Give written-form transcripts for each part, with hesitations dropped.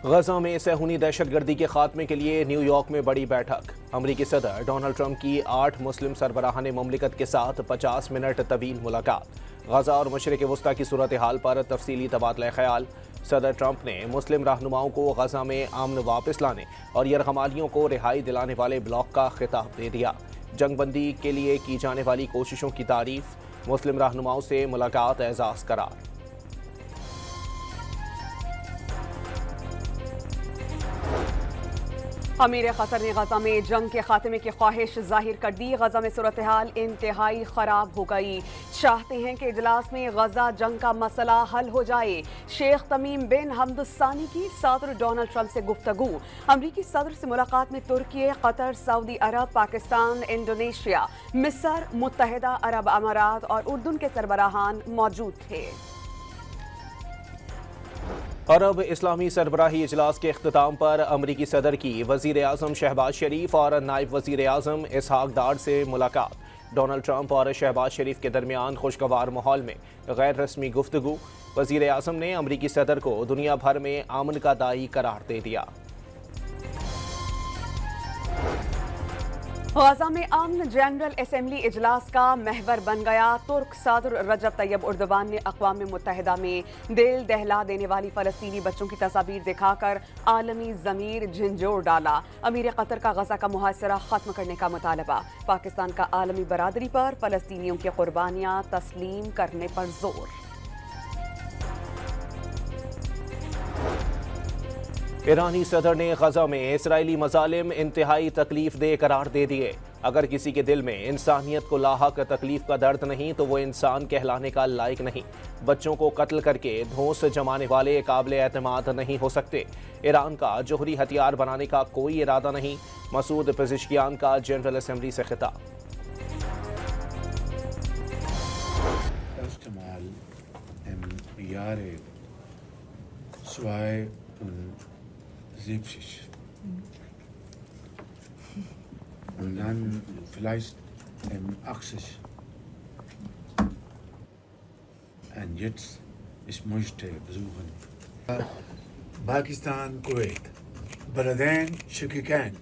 गजा में सहूनी दहशतगर्दी के खात्मे के लिए न्यूयॉर्क में बड़ी बैठक। अमरीकी सदर डोनाल्ड ट्रंप की 8 मुस्लिम सरबराहान ममलिकत के साथ 50 मिनट तवील मुलाकात। गजा और मशरिक़ वस्ता की सूरत हाल पर तफसीली तबादला ख्याल। सदर ट्रंप ने मुस्लिम रहनुमाओं को गजा में अमन वापस लाने और यरगमालियों को रिहाई दिलाने वाले ब्लॉक का खिताब दे दिया। जंगबंदी के लिए की जाने वाली कोशिशों की तारीफ। मुस्लिम रहनुमाओं से मुलाकात एजाज करार। अमीर कतर ने गजा में जंग के खात्मे की ख्वाहिश जाहिर कर दी। गजा में सूरत हाल इंतहाई खराब हो गई। चाहते हैं कि इजलास में गजा जंग का मसला हल हो जाए। शेख तमीम बिन हमद सानी की सदर डोनाल्ड ट्रंप से गुफ्तगू। अमरीकी सदर से मुलाकात में तुर्की, कतर, सऊदी अरब, पाकिस्तान, इंडोनेशिया, मिस्र, मुत्तहिदा अरब अमारात और उर्दून के सरबराहान मौजूद थे। अरब इस्लामी सरबराही इजलास के अख्ताम पर अमरीकी सदर की वजीर आजम शहबाज शरीफ और नायब वजीर आजम इसहाक डार से मुलाकात। डोनाल्ड ट्रंप और शहबाज शरीफ के दरमियान खुशगवार माहौल में गैर रस्मी गुफ्तगू। वजीर आजम ने अमरीकी सदर को दुनिया भर में अमन का दाई करार दे दिया। गजा में अमन जनरल असम्बली इजलास का महवर बन गया। तुर्क सदर रजब तैयब उर्दवान ने अक़वाम मुत्तहिदा में दिल दहला देने वाली फ़लस्तीनी बच्चों की तस्वीर दिखाकर आलमी ज़मीर झंझोर डाला। अमीर कतर का गजा का मुहासरा ख़त्म करने का मुतालबा। पाकिस्तान का आलमी बरादरी पर फ़लस्तीनियों की कुर्बानियाँ तस्लीम करने पर जोर। ईरानी सदर ने गजा में इसराइली मजालिम इंतहाई तकलीफ दे करार दे दिए। अगर किसी के दिल में इंसानियत को लाहक तकलीफ का दर्द नहीं तो वो इंसान कहलाने का लायक नहीं। बच्चों को कत्ल करके धौंस जमाने वाले काबिल एतमाद नहीं हो सकते। ईरान का जोहरी हथियार बनाने का कोई इरादा नहीं। मसूद पेज़ेश्कियान का जनरल असम्बली से खिताब। Und dann vielleicht im Achsis. Und jetzt, ich möchte besuchen Pakistan, Kuwait, Bahrain, Shakikain.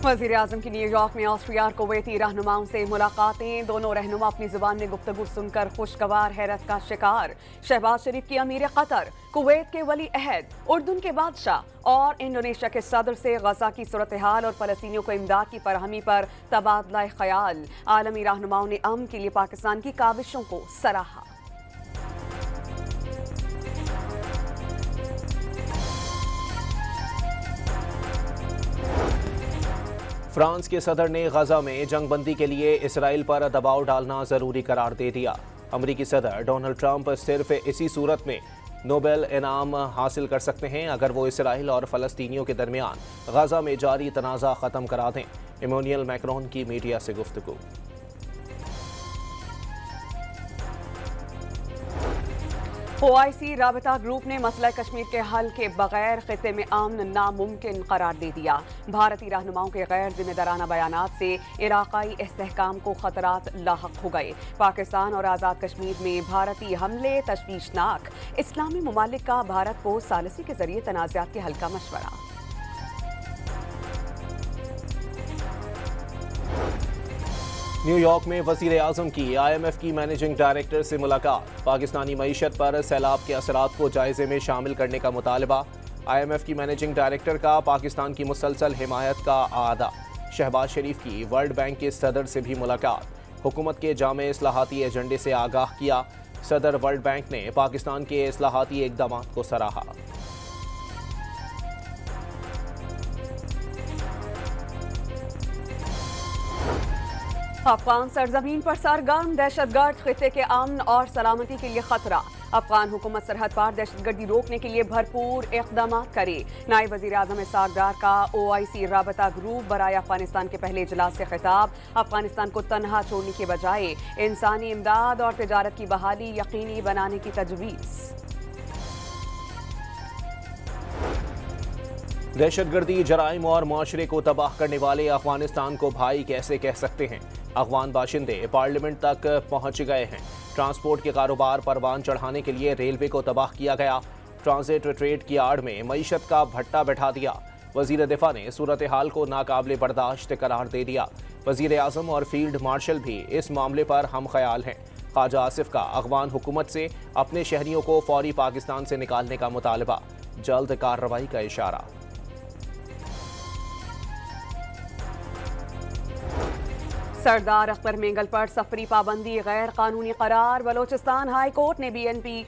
वज़ीर आज़म की न्यूयॉर्क में ऑस्ट्रिया और कुवैती रहनुमाओं से मुलाकातें। दोनों रहनुमा अपनी जुबान में गुफ्तगू सुनकर खुशगवार हैरत का शिकार। शहबाज शरीफ की अमीर कतर, कुवैत के वली अहद, उर्दून के बादशाह और इंडोनेशिया के सदर से गजा की सूरत हाल और फ़लस्तीनियों को इमदाद की फरहमी पर तबादला ख्याल। आलमी रहनुमाओं ने अमन के लिए पाकिस्तान की काविशों को सराहा। फ्रांस के सदर ने गजा में जंगबंदी के लिए इसराइल पर दबाव डालना जरूरी करार दे दिया। अमरीकी सदर डोनाल्ड ट्रंप सिर्फ इसी सूरत में नोबेल इनाम हासिल कर सकते हैं अगर वो इसराइल और फ़लस्तीनियों के दरमियान गजा में जारी तनाज़ा ख़त्म करा दें। इमैनुअल मैक्रोन की मीडिया से गुफ्तगू। OIC राबता ग्रुप ने मसला कश्मीर के हल के बगैर खिते में अमन नामुमकिन करार दे दिया। भारतीय रहनुमाओं के गैर जिम्मेदाराना बयानात से इलाकाई इस्तेहकाम को खतरात लाहक हो गए। पाकिस्तान और आज़ाद कश्मीर में भारतीय हमले तशवीशनाक। इस्लामी ममालिक का भारत को सालिसी के जरिए तनाज़ात के हल का मशवरा। न्यूयॉर्क में वज़ीर आज़म की IMF की मैनेजिंग डायरेक्टर से मुलाकात। पाकिस्तानी मईशत पर सैलाब के असरात को जायजे में शामिल करने का मुतालबा। IMF की मैनेजिंग डायरेक्टर का पाकिस्तान की मुसलसल हिमायत का आदा। शहबाज शरीफ की वर्ल्ड बैंक के सदर से भी मुलाकात। हुकूमत के जामे इस्लाहाती एजेंडे से आगाह किया। सदर वर्ल्ड बैंक ने पाकिस्तान के इस्लाहाती इक़दामात को सराहा। अफगान सरजमीन पर सरगर्म दहशतगर्द खिते के अमन और सलामती के लिए खतरा। अफगान हुकूमत सरहद पार दहशतगर्दी रोकने के लिए भरपूर इक़दाम करे। नायब वज़ीर आज़म इसहाक डार का OIC राबता ग्रुप बराए अफगानिस्तान के पहले इजलास से खिताब। अफगानिस्तान को तनहा छोड़ने के बजाय इंसानी इमदाद और तिजारत की बहाली यकीनी बनाने की तजवीज़। दहशतगर्दी, जराइम और माशरे को तबाह करने वाले अफगानिस्तान को भाई कैसे कह सकते हैं। अफगान बाशिंदे पार्लियामेंट तक पहुंच गए हैं। ट्रांसपोर्ट के कारोबार परवान चढ़ाने के लिए रेलवे को तबाह किया गया। ट्रांजिट ट्रेड की आड़ में मईशत का भट्टा बैठा दिया। वजीर दिफा ने सूरत हाल को नाकाबिले बर्दाश्त करार दे दिया। वजीर आजम और फील्ड मार्शल भी इस मामले पर हम ख्याल हैं। ख्वाजा आसिफ का अफगान हुकूमत से अपने शहरियों को फौरी पाकिस्तान से निकालने का मुतालबा, जल्द कार्रवाई का इशारा। सरदार अख्तर मेंगल पर सफरी पाबंदी गैर कानूनी करार। बलोचिस्तान हाई कोर्ट ने BNP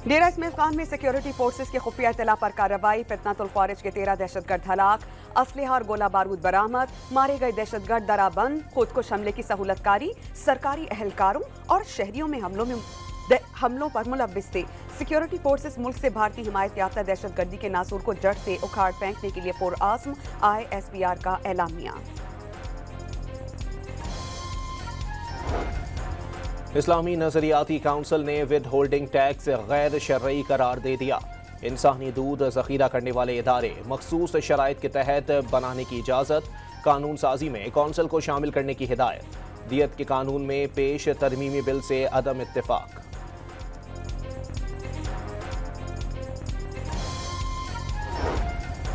डेरा इस्माइल खान में सिक्योरिटी फोर्सेस की खुफिया इत्तला पर कार्रवाई। फितनातुल ख्वारिज के 13 दहशतगर्द हलाक, असलहा और गोला बारूद बरामद। मारे गए दहशतगर्द दराबंद, खुदकुश हमले की सहूलतकारी, सरकारी एहलकारों और शहरियों में हमलों पर मुलव्विस थे। सिक्योरिटी फोर्सेस मुल्क से भारतीय हिमायत याफ्ता दहशतगर्दी के नासूर को जड़ से उखाड़ फेंकने के लिए पुरआज़्म। ISPR का एलामिया। इस्लामी नजरियाती काउंसिल ने विद होल्डिंग टैक्स गैर शरई करार दे दिया। इंसानी दूध जखीरा करने वाले इदारे मखसूस शराइत के तहत बनाने की इजाज़त, कानून साजी में कौंसिल को शामिल करने की हिदायत। दियत के कानून में पेश तरमीमी बिल से अदम इत्तिफाक।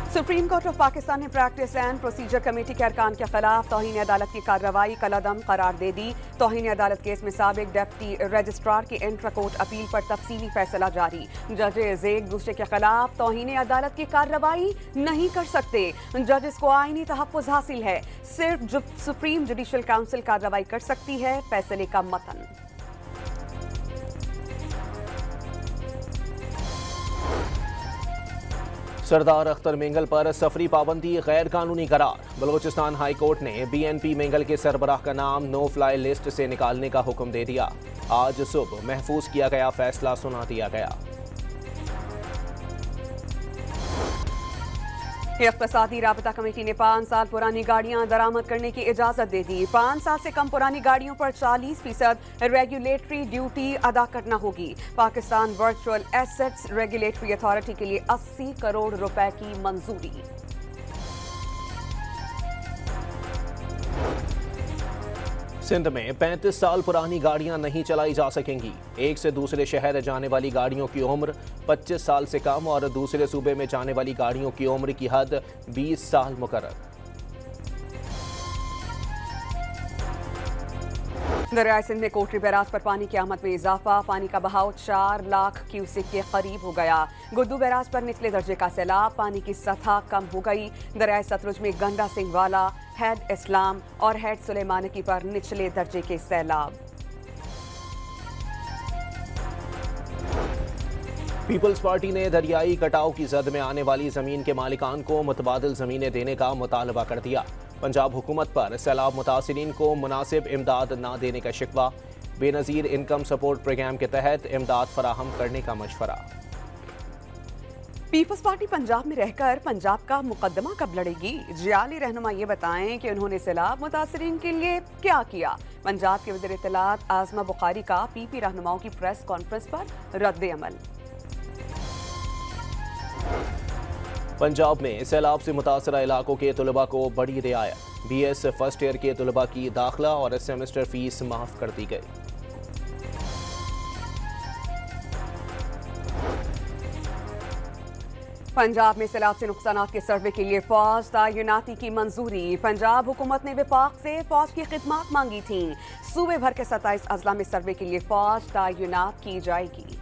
सुप्रीम कोर्ट ऑफ पाकिस्तान ने प्रैक्टिस एंड प्रोसीजर कमेटी के अरकान के खिलाफ तौहीन अदालत की कार्रवाई कलअदम करार दे दी। तौहीन अदालत केस में साबिक डिप्टी रजिस्ट्रार की इंट्रा कोर्ट अपील पर तफसीली फैसला जारी। जजेस एक दूसरे के खिलाफ तौहीन अदालत की कार्रवाई नहीं कर सकते। जजेस को आईनी तहफ़्फ़ुज़ हासिल है। सिर्फ सुप्रीम जुडिशल काउंसिल कार्रवाई कर सकती है। फैसले का मतन। सरदार अख्तर मेंगल पर सफरी पाबंदी गैर कानूनी करार। बलोचिस्तान हाई कोर्ट ने BNP मेंगल के सरबराह का नाम नो फ्लाई लिस्ट से निकालने का हुक्म दे दिया। आज सुबह महफूज किया गया फैसला सुना दिया गया। इक़्तिसादी राबता कमेटी ने 5 साल पुरानी गाड़ियां दरामद करने की इजाजत दे दी। 5 साल से कम पुरानी गाड़ियों पर 40% रेगुलेटरी ड्यूटी अदा करना होगी। Pakistan virtual assets regulatory authority के लिए 80 करोड़ रुपए की मंजूरी। सिंध में 35 साल पुरानी गाड़ियां नहीं चलाई जा सकेंगी। एक से दूसरे शहर जाने वाली गाड़ियों की उम्र 25 साल से कम और दूसरे सूबे में जाने वाली गाड़ियों की उम्र की हद 20 साल मुकर्रर। दरियाई सिंध में कोटरी बैराज पर पानी की आमद में इजाफा। पानी का बहाव 4 लाख क्यूसेक के करीब हो गया। गुड्डू बैराज पर निचले दर्जे का सैलाब, पानी की सतह कम हो गई। दरियाई सतलुज में गंडा सिंह वाला, हैड इस्लाम और हैड सुलेमानकी पर निचले दर्जे के सैलाब। पीपल्स पार्टी ने दरियाई कटाव की जद में आने वाली जमीन के मालिकान को मुतबादिल जमीनें देने का मुतालबा कर दिया। पंजाब हुकूमत पर सैलाब मुतासिरीन को मुनासिब इमदाद न देने का शिकवा। बेनज़ीर इनकम सपोर्ट प्रोग्राम के तहत इमदाद फराहम करने का मशवरा। पीपल्स पार्टी पंजाब में रहकर पंजाब का मुकदमा कब लड़ेगी? जियाली रहनुमा ये बताएं कि उन्होंने सैलाब मुतासिरीन के लिए क्या किया। पंजाब के वज़ीर इत्तलात आज़मा बुखारी का PP रहनुमाओं की प्रेस कॉन्फ्रेंस पर रद्द अमल। पंजाब में सैलाब से मुतासरा इलाकों के तलबा को बड़ी रियायत। BS फर्स्ट ईयर के तलबा की दाखिला और सेमेस्टर फीस माफ कर दी गई। पंजाब में सैलाब से नुकसानात के सर्वे के लिए फौज तैनाती की मंजूरी। पंजाब हुकूमत ने विफाक से फौज की खिदमत मांगी थी। सूबे भर के 27 अजला में सर्वे के लिए फौज तैनात की जाएगी।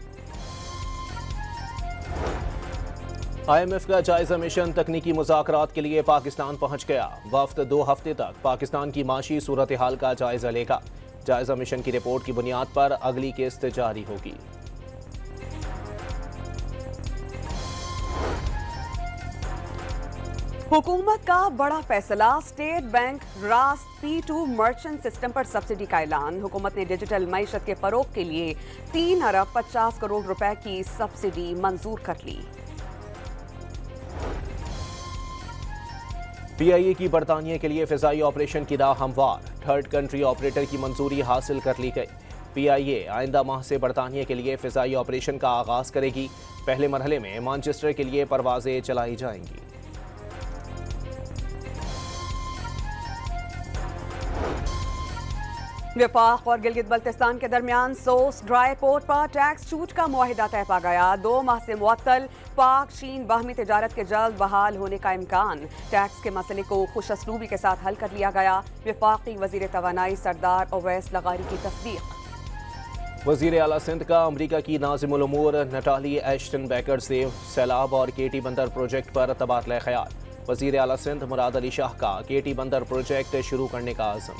IMF का जायजा मिशन तकनीकी मुज़ाकरात के लिए पाकिस्तान पहुंच गया। वफ्द 2 हफ्ते तक पाकिस्तान की माशी सूरत हाल का जायजा लेगा। जायजा मिशन की रिपोर्ट की बुनियाद पर अगली किस्त जारी होगी। हुकूमत का बड़ा फैसला, स्टेट बैंक रास्त P2 मर्चेंट सिस्टम पर सब्सिडी का ऐलान। हुकूमत ने डिजिटल मईशत के फरोग के लिए 3 अरब 50 करोड़ रुपए की सब्सिडी मंजूर कर ली। PIA की बरतानिया के लिए फिजाई ऑपरेशन की राह हमवार। 3rd कंट्री ऑपरेटर की मंजूरी हासिल कर ली गई। PIA आइंदा माह से बरतानिया के लिए फिजाई ऑपरेशन का आगाज करेगी। पहले मरहले में मैनचेस्टर के लिए परवाजें चलाई जाएंगी। वफाक और गिलगित बल्तिस्तान के दरमियान सोस ड्राई पोर्ट पर टैक्स छूट का मुआहिदा तय पा गया। 2 माह से मुअत्तल पाक चीन बाहमी तिजारत के जल्द बहाल होने का इम्कान। टैक्स के मसले को खुशअस्लूबी के साथ हल कर लिया गया। वफाकी वजीर तवानाई सरदार ओवैस लगारी की तस्दीक। वजीर आला सिंध का अमरीका की नाज़िमुल उमूर नटाली एश्टन बैकर से सैलाब और केटी बंदर प्रोजेक्ट पर तबादला ख्याल। वजीर आला सिंध मुराद अली शाह का केटी बंदर प्रोजेक्ट शुरू करने का आज़म।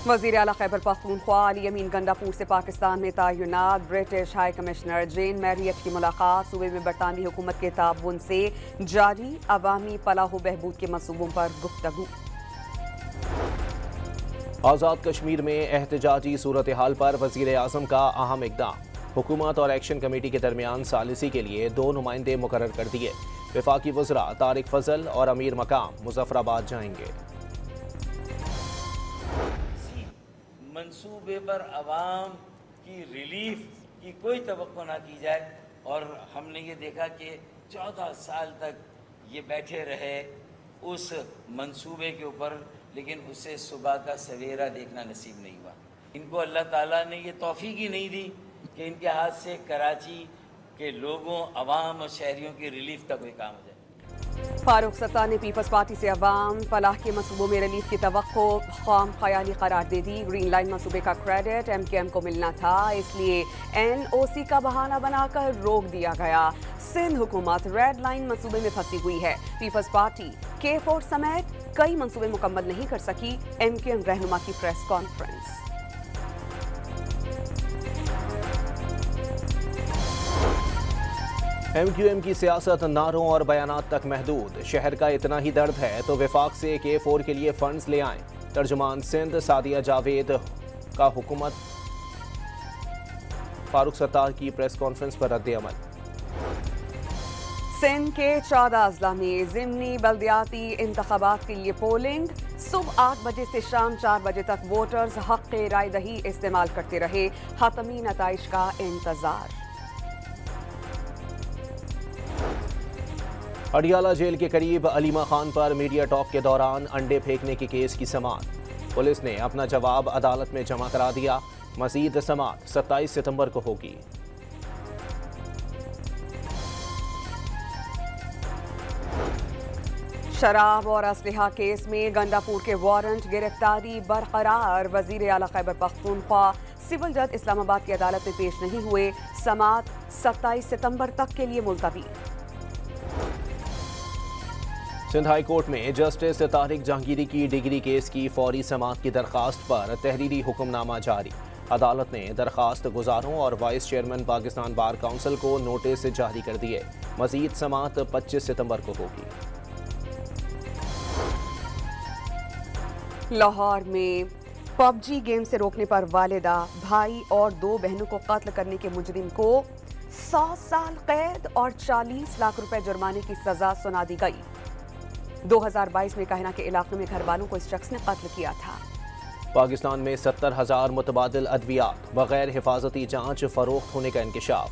वज़ीर आला खैबर पख्तूनख्वा अली अमीन गंडापुर से पाकिस्तान में तैनात ब्रिटिश हाई कमिश्नर जेन मैरियट की मुलाकात। सूबे में बरतानवी हुकूमत के ताउन से जारी अवामी फलाह बहबूद के मंसूबों पर गुफ्तगू। आज़ाद कश्मीर में एहतजाजी सूरत हाल पर वज़ीर आज़म का अहम इक़दाम। हुकूमत और एक्शन कमेटी के दरमियान सालिसी के लिए 2 नुमाइंदे मुकर्रर कर दिए। वफाकी वज़रा तारिक फजल और अमीर मकाम मुजफ्फराबाद जाएंगे। मंसूबे पर आवाम की रिलीफ की कोई तवक्को ना की जाए। और हमने ये देखा कि 14 साल तक ये बैठे रहे उस मंसूबे के ऊपर, लेकिन उसे सुबह का सवेरा देखना नसीब नहीं हुआ। इनको अल्लाह ताला ने ये तौफीक ही नहीं दी कि इनके हाथ से कराची के लोगों, अवाम और शहरियों की रिलीफ का कोई काम हो जाए। फारूक सत्तार ने पीपल्स पार्टी से अवाम फलाह के मंसूबों में रिलीफ की तवक्को खाम ख्याली करार दे दी। ग्रीन लाइन मंसूबे का क्रेडिट MKM को मिलना था, इसलिए NOC का बहाना बनाकर रोक दिया गया। सिंध हुकूमत रेड लाइन मंसूबे में फंसी हुई है। पीपल्स पार्टी K4 समेत कई मंसूबे मुकम्मल नहीं कर सकी। MKM रहनुमा की प्रेस कॉन्फ्रेंस। MQM की सियासत नारों और बयानात तक महदूद। शहर का इतना ही दर्द है तो वफाक से K4 के लिए फंड्स ले आएं। तर्जुमान सिंध सादिया जावेद का हुकूमत। फारूक सत्तार की प्रेस कॉन्फ्रेंस पर रद्द-ए-अमल। सिंध के 14 अजला में ज़िमनी बल्दियाती इंतखाबात के लिए पोलिंग। सुबह 8 बजे से शाम 4 बजे तक वोटर्स हक़ राय दही इस्तेमाल करते रहे। हतमी नताइज का इंतजार। अडियाला जेल के करीब अलीमा खान पर मीडिया टॉक के दौरान अंडे फेंकने के केस की समाअत। पुलिस ने अपना जवाब अदालत में जमा करा दिया। मजीद समाअत 27 सितंबर को होगी। शराब और असलहा केस में गंडापुर के वारंट गिरफ्तारी बरकरार। वजीर आला खैबर पख्तूनख्वा सिविल जज इस्लामाबाद की अदालत में पेश नहीं हुए। समाअत 27 सितंबर तक के लिए मुलतवी। सिंध हाई कोर्ट में जस्टिस तारिक जहांगीरी की डिग्री केस की फौरी समाअत की दरखास्त पर तहरीरी हुक्मनामा जारी। अदालत ने दरखास्त गुजारों और vice chairman Pakistan bar council को नोटिस जारी कर दिए। मजीद समाअत 25 सितंबर को होगी। लाहौर में PUBG गेम से रोकने पर वालिदा, भाई और 2 बहनों को कत्ल करने के मुजरिम को 100 साल कैद और 40 लाख रुपए जुर्माने की सजा सुना दी गई। 2022 में कहना के इलाके में घर वालों को इस शख्स ने कत्ल किया था। पाकिस्तान में 70,000 मुतबादिल अद्वियात बगैर हिफाजती जांच फरोख्त होने का इंकशाफ।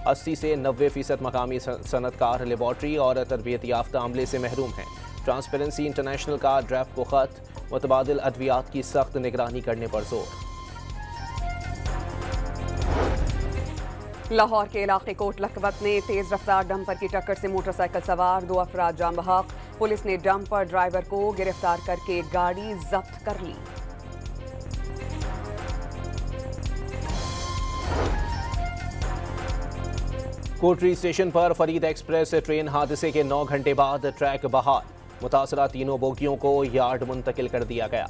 80 से 90% मकामी सनतकार लेबॉर्ट्री और तरबियत याफ्ता अमले से महरूम हैं। ट्रांसपेरेंसी इंटरनेशनल का ड्रैप को खत। मुतबादिल अद्वियात की सख्त निगरानी करने पर जोर। लाहौर के इलाके कोट लखवत में तेज रफ्तार डंपर की टक्कर से मोटरसाइकिल सवार 2 अफराद जाम बहक। पुलिस ने डंपर ड्राइवर को गिरफ्तार करके गाड़ी जब्त कर ली। कोटरी स्टेशन पर फरीद एक्सप्रेस ट्रेन हादसे के 9 घंटे बाद ट्रैक बहाल। मुतासरा 3 बोगियों को यार्ड मुंतकिल कर दिया गया।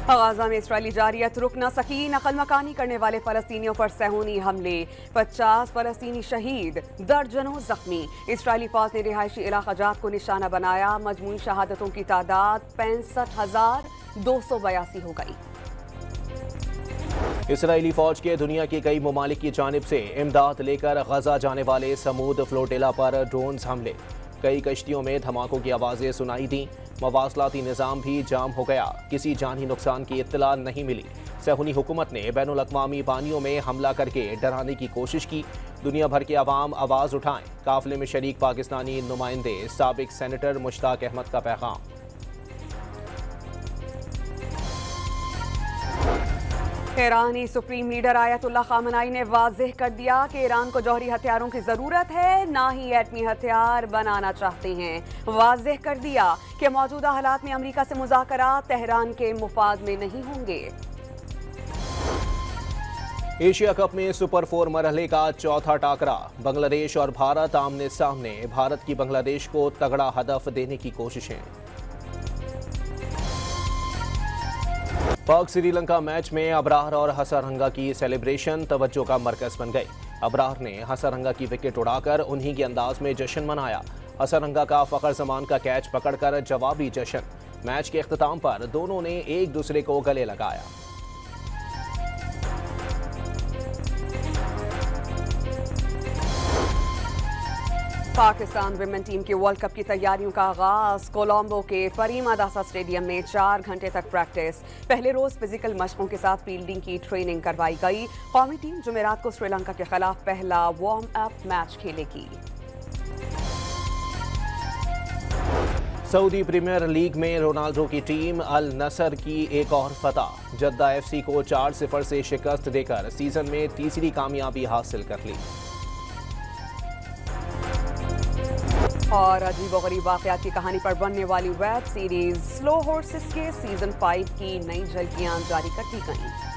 गाजा में इसराइली जारियत रुक न सकी। नकल मकानी करने वाले फलस्तीनियों पर सहूनी हमले। 50 फलस्तीनी शहीद, दर्जनों जख्मी। इसराइली फौज ने रिहायशी इलाका जात को निशाना बनाया। मजमूई शहादतों की तादाद 65,282 हो गई। इसराइली फौज के दुनिया की कई ममालिक की जानिब से इमदाद लेकर गजा जाने वाले समूद फ्लोटेला पर ड्रोन्स हमले। कई कश्तियों में धमाकों की आवाज़ें सुनाई दी। मवासलाती निज़ाम भी जाम हो गया। किसी जानी नुकसान की इत्तला नहीं मिली। सहूनी हुकूमत ने बैनुल अक़वामी पानियों में हमला करके डराने की कोशिश की। दुनिया भर के अवाम आवाज़ उठाएं। काफिले में शरीक पाकिस्तानी नुमाइंदे साबिक सेनेटर मुश्ताक अहमद का पैगाम। ईरानी सुप्रीम लीडर आयतुल्लाह खामनाई ने वाज़ेह कर दिया कि ईरान को जौहरी हथियारों की ज़रूरत है, ना ही एटमी हथियार बनाना चाहते हैं। वाज़ेह कर दिया कि मौजूदा हालात में अमेरिका से मुज़ाकरात तेहरान के मुफाद में नहीं होंगे। एशिया कप में सुपर 4 मरहले का चौथा टाकरा, बांग्लादेश और भारत आमने सामने। भारत की बांग्लादेश को तगड़ा हदफ देने की कोशिशें। पाक श्रीलंका मैच में अबरार और हसरंगा की सेलिब्रेशन तवज्जो का मरकज बन गई। अबरार ने हसरंगा की विकेट उड़ाकर उन्हीं के अंदाज में जश्न मनाया। हसरंगा का फखर जमान का कैच पकड़कर जवाबी जश्न। मैच के इख्तिताम पर दोनों ने एक दूसरे को गले लगाया। पाकिस्तान विमेन टीम की वर्ल्ड कप की तैयारियों का आगाज। कोलंबो के परीमादासा स्टेडियम में 4 घंटे तक प्रैक्टिस। पहले रोज फिजिकल मशकों के साथ फील्डिंग की ट्रेनिंग करवाई गई। कौमी टीम जुमेरात को श्रीलंका के खिलाफ पहला वार्म अप मैच खेलेगी। सऊदी प्रीमियर लीग में रोनाल्डो की टीम अल नसर की एक और फतह। जद्दा एफसी को 4-0 से शिकस्त देकर सीजन में तीसरी कामयाबी हासिल कर ली। और अजीबोगरीब वाक़यात की कहानी पर बनने वाली वेब सीरीज स्लो हॉर्सेस के सीजन 5 की नई झलकियां जारी कर दी गईं।